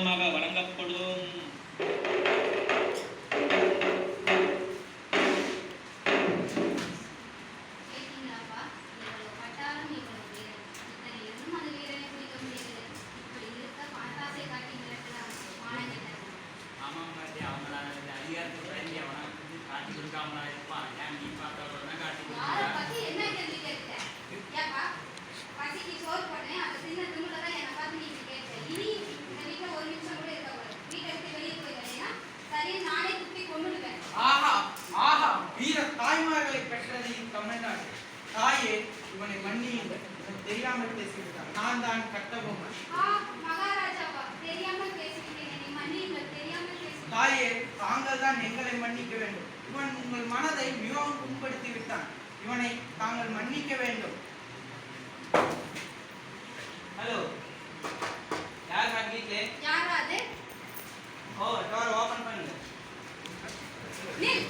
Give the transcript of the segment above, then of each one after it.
இலவசமாக வழங்கப்படும். தாயே, இவனை மன்னியுங்கள். தெரியாமல் பேசிவிட்டான். நான் தான் கட்டபொம்மன். மகாராஜாவா, தெரியாமல் பேசிவிட்டேன். என்னை மன்னியுங்கள். தெரியாமல் பேசிவிட்டேன். தாயே, தாங்கள் தான் எங்களை மன்னிக்க வேண்டும். இவன் உங்கள் மனதை மிகவும் புண்படுத்தி விட்டான். இவனை தாங்கள் மன்னிக்க வேண்டும். ஹலோ, யார் வீட்ல? யாரா அது? டோர் ஓபன் பண்ணுங்க. நில்.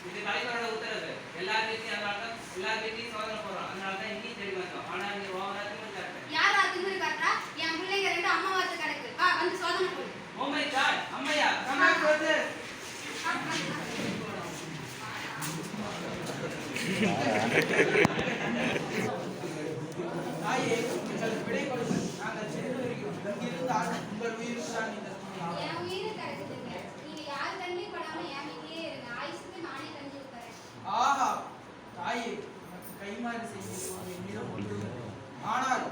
இது கலெக்டரோட உத்தரவு. எல்லா வீட்லயும் சோதனை போறோம். அதனால தான் இங்கேயும் தேடி வந்தோம். ஆனா நீ ஓவரா திமிர்காட்ட. யாரா திமிர்காட்டா? என் பிள்ளைங்க ரெண்டு அம்மாவாத்து கிடக்கு. வா வந்து சோதனை போடு. ஓ மை காட், அம்மையா கமான் பிரதர். தாயே, எங்களுக்கு விடை கொடுங்கள். நாங்கள் சென்று வருகிறோம். இங்கிருந்தால் உங்கள் உயிருக்கு தான் இந்த என் உயிரை கிடைக்குதுங்க. நீங்க யார் கண்ணிலையும் படாம என் வீட்டிலேயே இருங்க. ஆயுசுக்கு நானே கஞ்சி ஊத்துறேன். ஆஹா, தாயே, உனக்கு கைமாறு செய்வது என்னிடம் ஒன்றும். ஆனால்